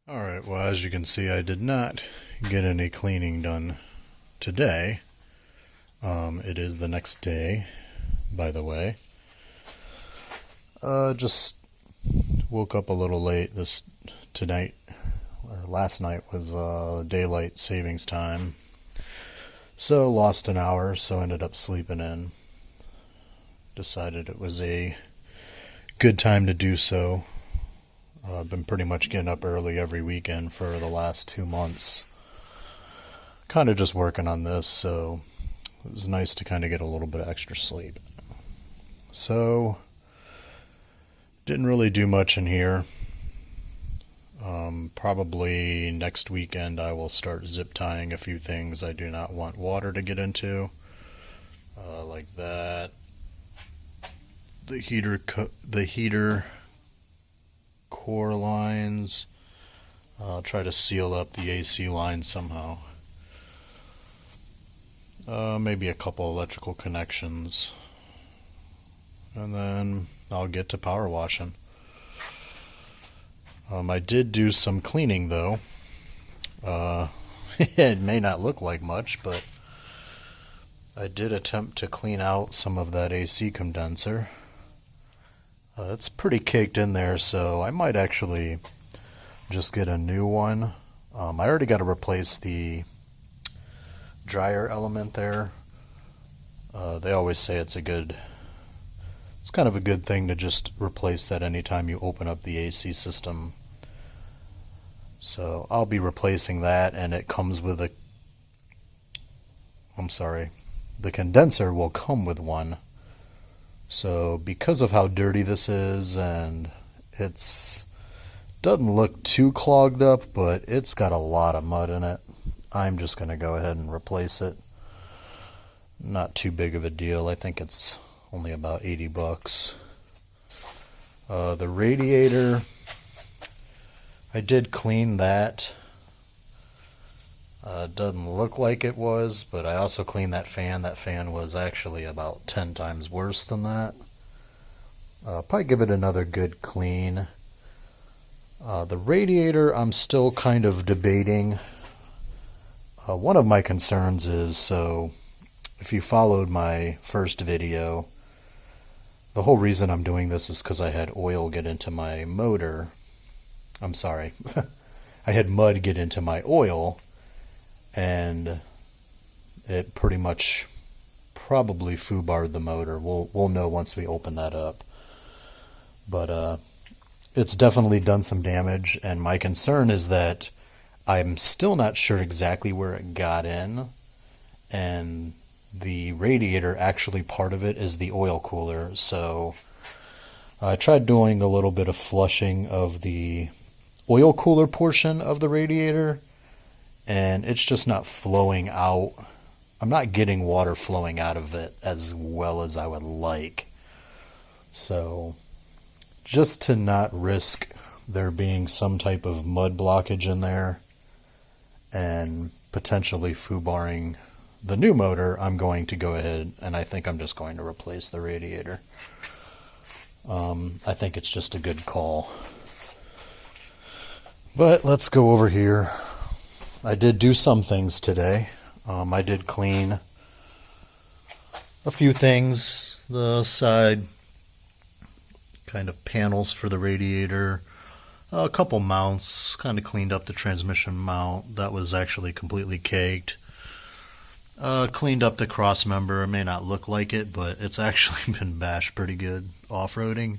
Alright, well, as you can see, I did not get any cleaning done today. It is the next day, by the way. Just woke up a little late tonight, or last night was daylight savings time. So lost an hour, so ended up sleeping in. Decided it was a good time to do so. I've been pretty much getting up early every weekend for the last 2 months. Kind of just working on this, so it was nice to kind of get a little bit of extra sleep. So, didn't really do much in here. Probably next weekend I will start zip tying a few things I do not want water to get into. Like that. The heater core lines. I'll try to seal up the AC line somehow. Maybe a couple electrical connections. And then I'll get to power washing. I did do some cleaning though. It may not look like much, but I did attempt to clean out some of that AC condenser. It's pretty caked in there, so I might actually just get a new one. I already got to replace the dryer element there. They always say it's kind of a good thing to just replace that anytime you open up the AC system. So I'll be replacing that, and it comes with the condenser will come with one. So because of how dirty this is, and doesn't look too clogged up, but it's got a lot of mud in it, I'm just going to go ahead and replace it. Not too big of a deal. I think it's only about $80. The radiator, I did clean that. Doesn't look like it was, but I also cleaned that fan. That fan was actually about 10 times worse than that. Probably give it another good clean. The radiator, I'm still kind of debating. One of my concerns is, so if you followed my first video, the whole reason I'm doing this is because I had oil get into my motor. I'm sorry. I had mud get into my oil, and it pretty much probably foobarred the motor. We'll know once we open that up. But it's definitely done some damage, and my concern is that I'm still not sure exactly where it got in, and the radiator, actually part of it is the oil cooler. So I tried doing a little bit of flushing of the oil cooler portion of the radiator, and it's just not flowing out. I'm not getting water flowing out of it as well as I would like. So just to not risk there being some type of mud blockage in there and potentially foobarring the new motor, I'm going to go ahead and I think I'm just going to replace the radiator. I think it's just a good call. But let's go over here. I did do some things today. I did clean a few things. The side kind of panels for the radiator. A couple mounts. Kind of cleaned up the transmission mount. That was actually completely caked. Cleaned up the cross member. It may not look like it, but it's actually been bashed pretty good off-roading.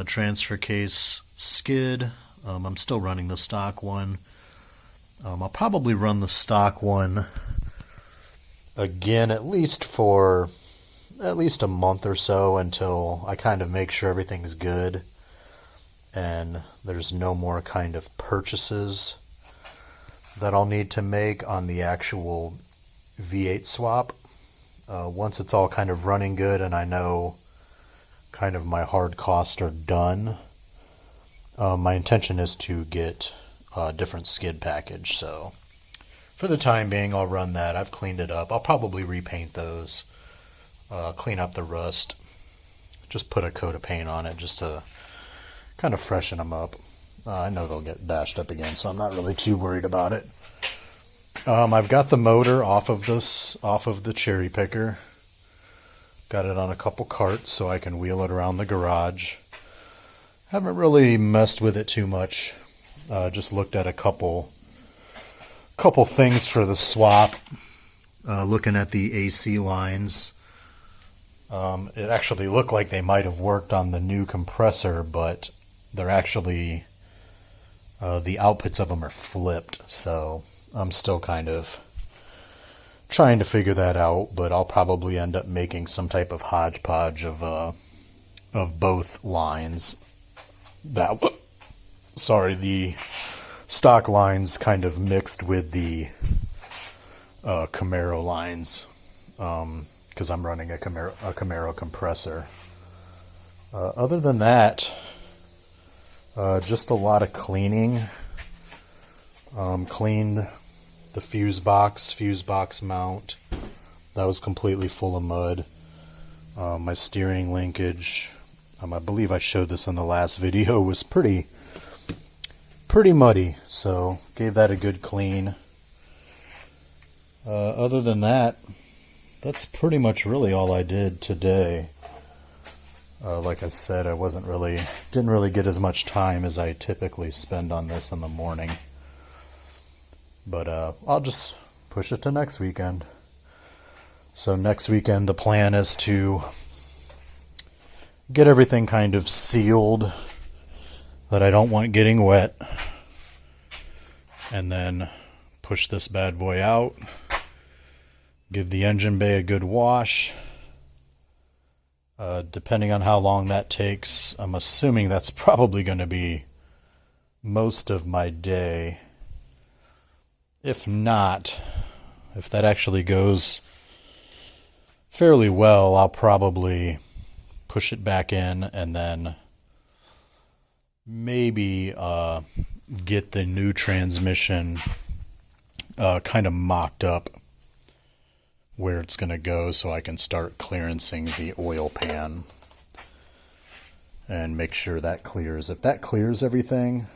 Transfer case skid. I'm still running the stock one. I'll probably run the stock one again at least a month or so until I kind of make sure everything's good and there's no more kind of purchases that I'll need to make on the actual V8 swap. Once it's all kind of running good and I know kind of my hard costs are done, my intention is to get a different skid package. So for the time being, I'll run that. I've cleaned it up. I'll probably repaint those, clean up the rust, just put a coat of paint on it just to kind of freshen them up. I know they'll get bashed up again, so I'm not really too worried about it. I've got the motor off of the cherry picker. Got it on a couple carts so I can wheel it around the garage. Haven't really messed with it too much. Just looked at a couple things for the swap. Looking at the AC lines. It actually looked like they might have worked on the new compressor, but they're actually the outputs of them are flipped, so I'm still kind of trying to figure that out, but I'll probably end up making some type of hodgepodge of both lines. The stock lines kind of mixed with the Camaro lines, because I'm running a Camaro compressor. Other than that, just a lot of cleaning. Cleaned the fuse box mount. That was completely full of mud. My steering linkage, I believe I showed this in the last video, was pretty muddy, so gave that a good clean. Other than that, that's pretty much really all I did today. Like I said, I didn't really get as much time as I typically spend on this in the morning. But I'll just push it to next weekend. So next weekend the plan is to get everything kind of sealed that I don't want getting wet. And then push this bad boy out. Give the engine bay a good wash. Depending on how long that takes, I'm assuming that's probably going to be most of my day. If not, if that actually goes fairly well, I'll probably push it back in and then maybe get the new transmission kind of mocked up where it's going to go so I can start clearancing the oil pan and make sure that clears. If that clears everything,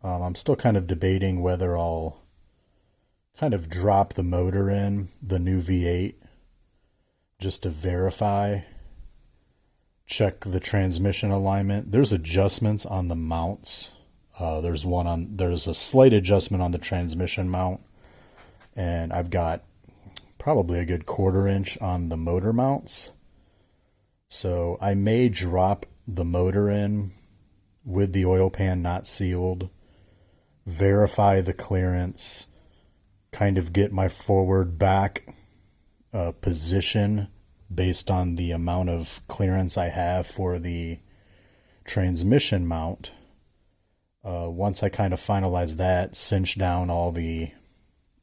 I'm still kind of debating whether I'll kind of drop the motor in, the new V8, just to verify, check the transmission alignment. There's adjustments on the mounts. There's a slight adjustment on the transmission mount, and I've got probably a good 1/4 inch on the motor mounts. So I may drop the motor in with the oil pan not sealed, verify the clearance, kind of get my forward back position based on the amount of clearance I have for the transmission mount. Once I kind of finalize that, cinch down all the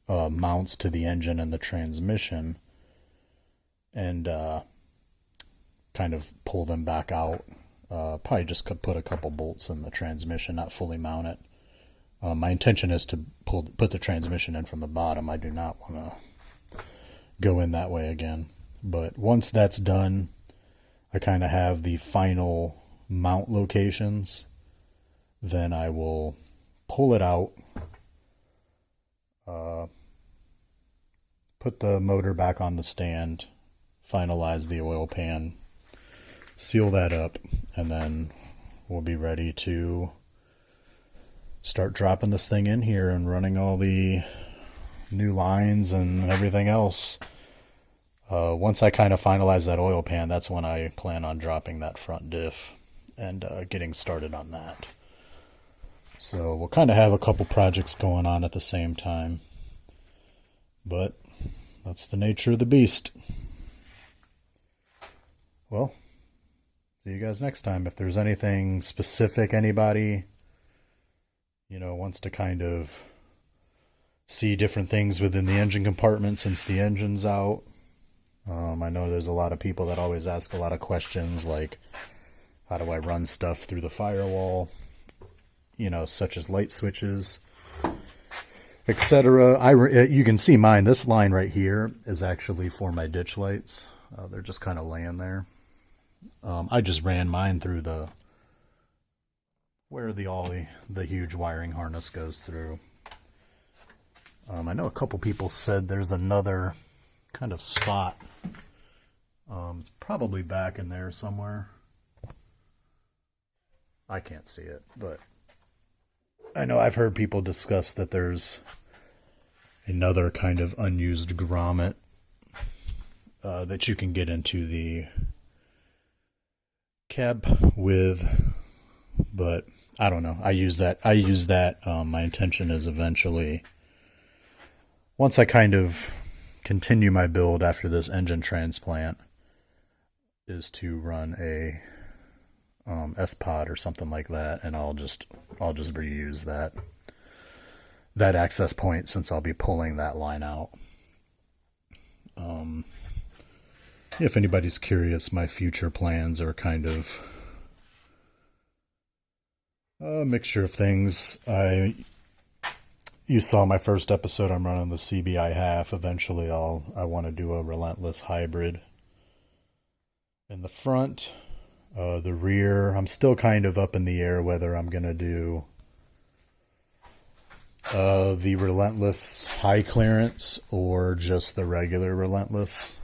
mounts to the engine and the transmission, and kind of pull them back out. Probably just could put a couple bolts in the transmission, not fully mount it. My intention is to put the transmission in from the bottom. I do not want to go in that way again. But once that's done, I kind of have the final mount locations. Then I will pull it out, put the motor back on the stand, finalize the oil pan, seal that up, and then we'll be ready to start dropping this thing in here and running all the new lines and everything else. Once I kind of finalize that oil pan, that's when I plan on dropping that front diff and getting started on that. So we'll kind of have a couple projects going on at the same time. But that's the nature of the beast. Well, see you guys next time. If there's anything specific anybody, wants to kind of see different things within the engine compartment since the engine's out. I know there's a lot of people that always ask a lot of questions like, how do I run stuff through the firewall? Such as light switches, etc. You can see mine. This line right here is actually for my ditch lights. They're just kind of laying there. I just ran mine through the where the huge wiring harness goes through. I know a couple people said there's another kind of spot. It's probably back in there somewhere. I can't see it, but I know I've heard people discuss that there's another kind of unused grommet that you can get into the cab with, but I don't know. I use that. My intention is eventually, once I kind of continue my build after this engine transplant, is to run a S-Pod or something like that, and I'll just reuse that access point, since I'll be pulling that line out. If anybody's curious, my future plans are kind of a mixture of things. You saw my first episode. I'm running the CBI half. Eventually, I want to do a Relentless hybrid. In the front, the rear, I'm still kind of up in the air whether I'm gonna do the Relentless high clearance or just the regular Relentless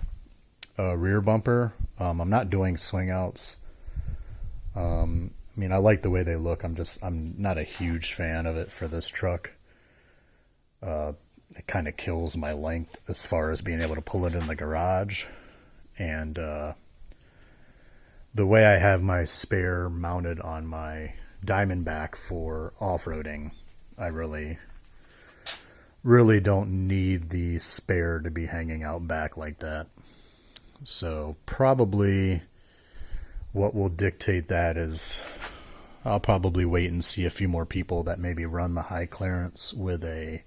rear bumper. I'm not doing swing outs. I mean, I like the way they look. I'm not a huge fan of it for this truck. It kind of kills my length as far as being able to pull it in the garage. And the way I have my spare mounted on my Diamondback for off-roading, I really don't need the spare to be hanging out back like that. So probably what will dictate that is I'll probably wait and see a few more people that maybe run the high clearance with a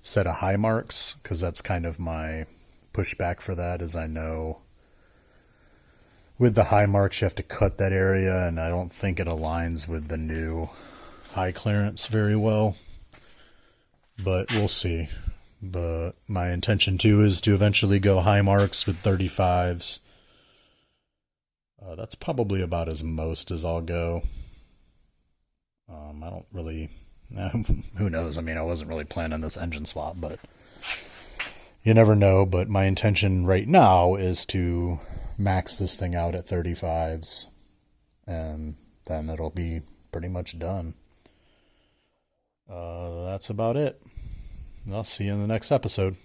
set of high marks, because that's kind of my pushback for that. Is I know with the high marks you have to cut that area, and I don't think it aligns with the new high clearance very well, but we'll see. But my intention too is to eventually go high marks with 35s. That's probably about as most as I'll go. I don't really, who knows? I mean, I wasn't really planning this engine swap, but you never know. But my intention right now is to max this thing out at 35s, and then it'll be pretty much done. That's about it. I'll see you in the next episode.